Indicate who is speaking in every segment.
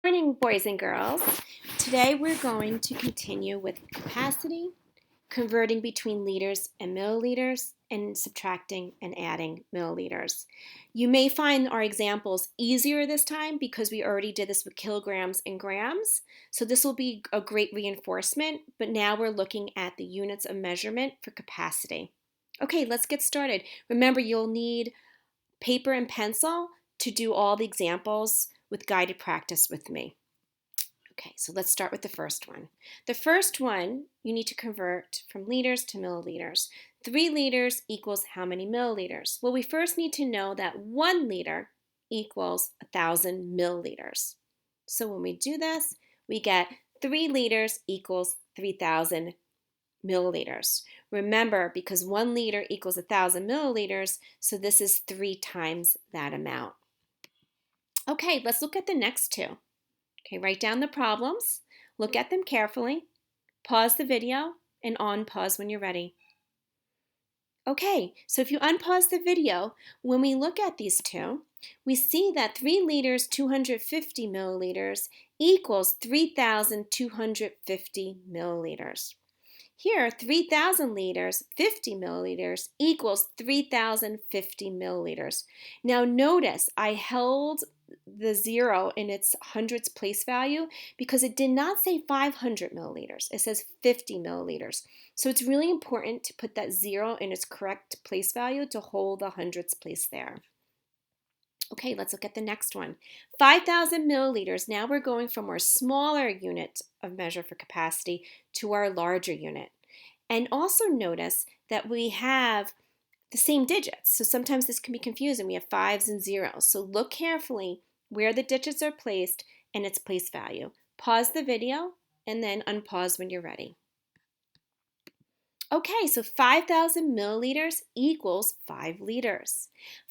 Speaker 1: Morning, boys and girls. Today we're going to continue with capacity, converting between liters and milliliters, and subtracting and adding milliliters. You may find our examples easier this time because we already did this with kilograms and grams. So this will be a great reinforcement, but now we're looking at the units of measurement for capacity. Okay, let's get started. Remember, you'll need paper and pencil to do all the examples with guided practice with me. Okay, so let's start with the first one. The first one, you need to convert from liters to milliliters. 3 liters equals how many milliliters? Well, we first need to know that 1 liter equals 1,000 milliliters. So when we do this, we get 3 liters equals 3,000 milliliters. Remember, because 1 liter equals 1,000 milliliters, so this is 3 times that amount. Okay, let's look at the next two. Okay, write down the problems, look at them carefully, pause the video, and unpause when you're ready. Okay, so if you unpause the video, when we look at these two, we see that 3 liters, 250 milliliters equals 3,250 milliliters. Here, 3,000 liters, 50 milliliters equals 3,050 milliliters. Now notice I held the 0 in its hundreds place value because it did not say 500 milliliters. It says 50 milliliters. So it's really important to put that 0 in its correct place value to hold the hundreds place there. Okay, let's look at the next one. 5,000 milliliters. Now we're going from our smaller unit of measure for capacity to our larger unit. And also notice that we have the same digits. So sometimes this can be confusing. We have 5s and 0s. So look carefully where the digits are placed and its place value. Pause the video and then unpause when you're ready. Okay, so 5,000 milliliters equals 5 liters.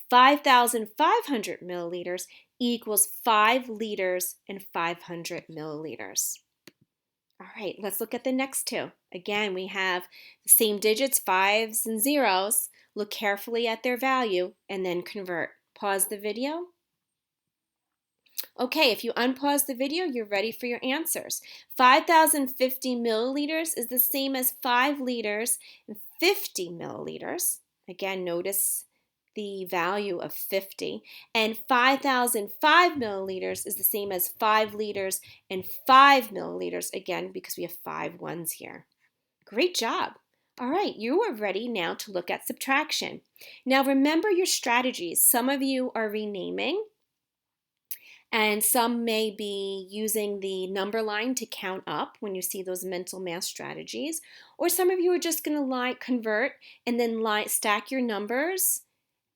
Speaker 1: 5,500 milliliters equals 5 liters and 500 milliliters. All right, let's look at the next two. Again, we have the same digits, 5s and 0s. Look carefully at their value and then convert. Pause the video. Okay, if you unpause the video, you're ready for your answers. 5,050 milliliters is the same as 5 liters and 50 milliliters. Again, notice the value of 50. And 5,005 milliliters is the same as 5 liters and 5 milliliters, again, because we have 5 ones here. Great job. All right, you are ready now to look at subtraction. Now remember your strategies. Some of you are renaming, and some may be using the number line to count up when you see those mental math strategies. Or some of you are just going to convert and then stack your numbers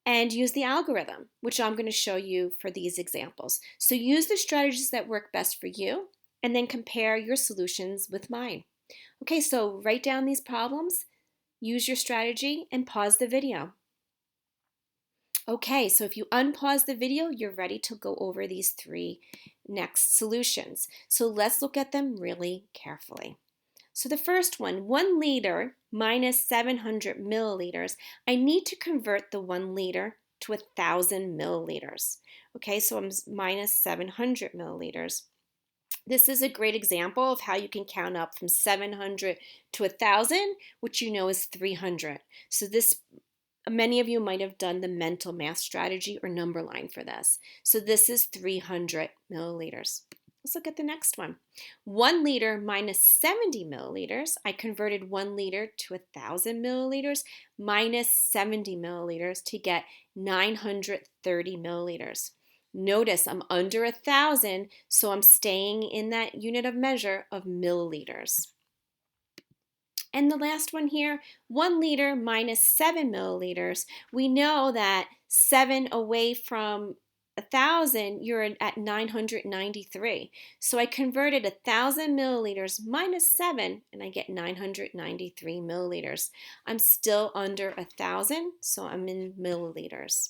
Speaker 1: and use the algorithm, which I'm going to show you for these examples. So use the strategies that work best for you and then compare your solutions with mine. Okay, so write down these problems, use your strategy, and pause the video. Okay, so if you unpause the video, you're ready to go over these 3 next solutions. So let's look at them really carefully. So the first one, 1 liter minus 700 milliliters. I need to convert the 1 liter to 1,000 milliliters. Okay, so I'm minus 700 milliliters. This is a great example of how you can count up from 700 to 1,000, which you know is 300. So many of you might have done the mental math strategy or number line for this. So this is 300 milliliters. Let's look at the next one. 1 liter minus 70 milliliters. I converted 1 liter to 1,000 milliliters minus 70 milliliters to get 930 milliliters. Notice I'm under 1,000, so I'm staying in that unit of measure of milliliters. And the last one here, 1 liter minus 7 milliliters. We know that 7 away from 1,000, you're at 993. So I converted 1,000 milliliters minus 7, and I get 993 milliliters. I'm still under 1,000, so I'm in milliliters.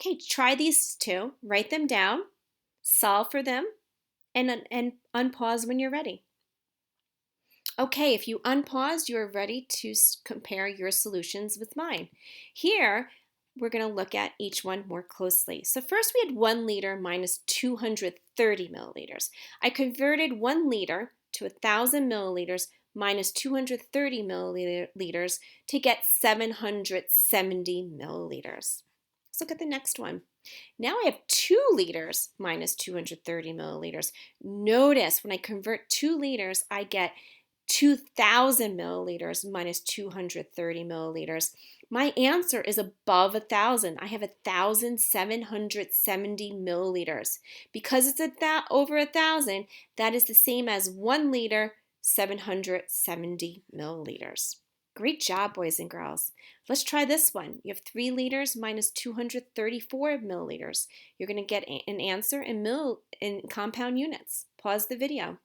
Speaker 1: Okay, try these two. Write them down, solve for them, and unpause when you're ready. Okay, if you unpause, you're ready to compare your solutions with mine. Here, we're going to look at each one more closely. So first we had 1 liter minus 230 milliliters. I converted 1 liter to 1,000 milliliters minus 230 milliliters to get 770 milliliters. Let's look at the next one. Now I have 2 liters minus 230 milliliters. Notice when I convert 2 liters, I get 2,000 milliliters minus 230 milliliters. My answer is above 1,000. I have 1,770 milliliters. Because it's over 1,000, that is the same as 1 liter, 770 milliliters. Great job, boys and girls. Let's try this one. You have 3 liters minus 234 milliliters. You're going to get an answer in compound units. Pause the video.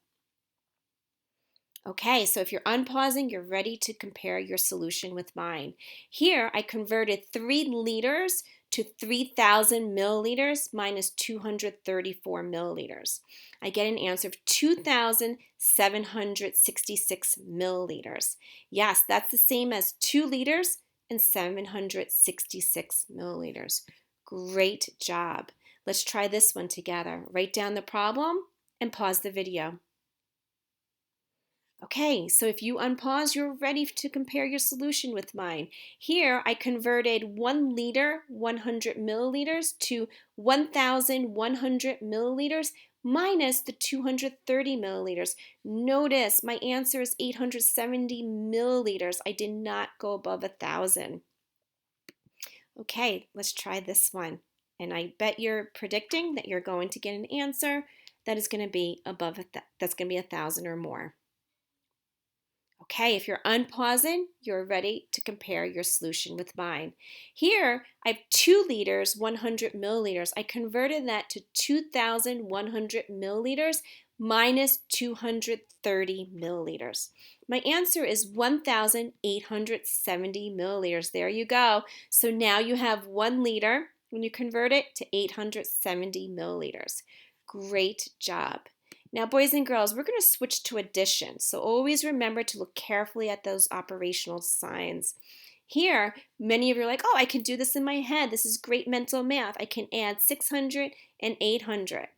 Speaker 1: Okay, so if you're unpausing, you're ready to compare your solution with mine. Here, I converted 3 liters to 3,000 milliliters minus 234 milliliters. I get an answer of 2,766 milliliters. Yes, that's the same as 2 liters and 766 milliliters. Great job. Let's try this one together. Write down the problem and pause the video. Okay, so if you unpause, you're ready to compare your solution with mine. Here, I converted 1 liter, 100 milliliters to 1,100 milliliters minus the 230 milliliters. Notice my answer is 870 milliliters. I did not go above 1,000. Okay, let's try this one. And I bet you're predicting that you're going to get an answer that is going to be above, that's going to be 1,000 or more. Okay, if you're unpausing, you're ready to compare your solution with mine. Here, I have 2 liters, 100 milliliters. I converted that to 2,100 milliliters minus 230 milliliters. My answer is 1,870 milliliters. There you go. So now you have 1 liter when you convert it to 870 milliliters. Great job. Now, boys and girls, we're going to switch to addition. So always remember to look carefully at those operational signs. Here, many of you are like, oh, I can do this in my head. This is great mental math. I can add 600 and 800.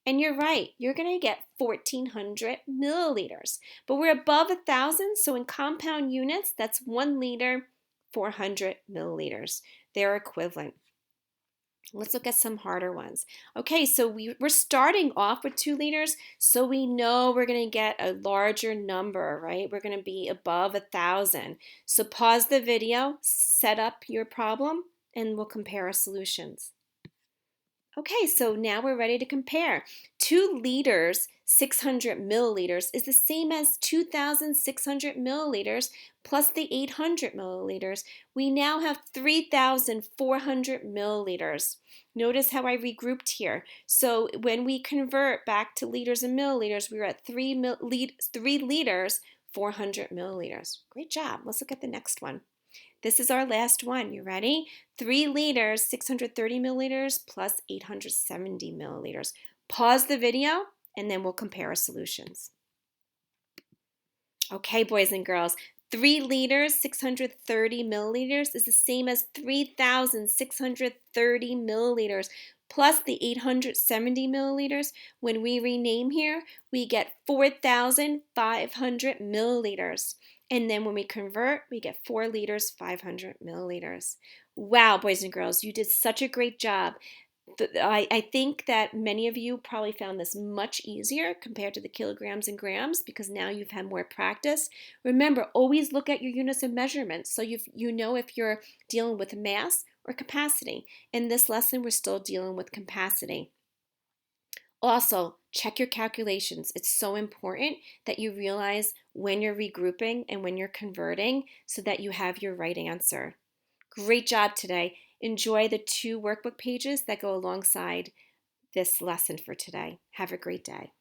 Speaker 1: And you're right. You're going to get 1,400 milliliters. But we're above 1,000, so in compound units, that's 1 liter, 400 milliliters. They're equivalent. Let's look at some harder ones. Okay, so we're starting off with 2 liters, so we know we're going to get a larger number, right? We're going to be above 1,000. So pause the video, set up your problem, and we'll compare our solutions. Okay, so now we're ready to compare. 2 liters, 600 milliliters is the same as 2,600 milliliters plus the 800 milliliters. We now have 3,400 milliliters. Notice how I regrouped here. So when we convert back to liters and milliliters, we were at 3 liters, 400 milliliters. Great job. Let's look at the next one. This is our last one. You ready? 3 liters, 630 milliliters plus 870 milliliters. Pause the video and then we'll compare our solutions. Okay, boys and girls, 3 liters, 630 milliliters is the same as 3,630 milliliters plus the 870 milliliters. When we rename here, we get 4,500 milliliters. And then when we convert, we get 4 liters, 500 milliliters. Wow, boys and girls, you did such a great job. I think that many of you probably found this much easier compared to the kilograms and grams because now you've had more practice. Remember, always look at your units of measurement so you know if you're dealing with mass or capacity. In this lesson, we're still dealing with capacity. Also, check your calculations. It's so important that you realize when you're regrouping and when you're converting so that you have your right answer. Great job today. Enjoy the 2 workbook pages that go alongside this lesson for today. Have a great day.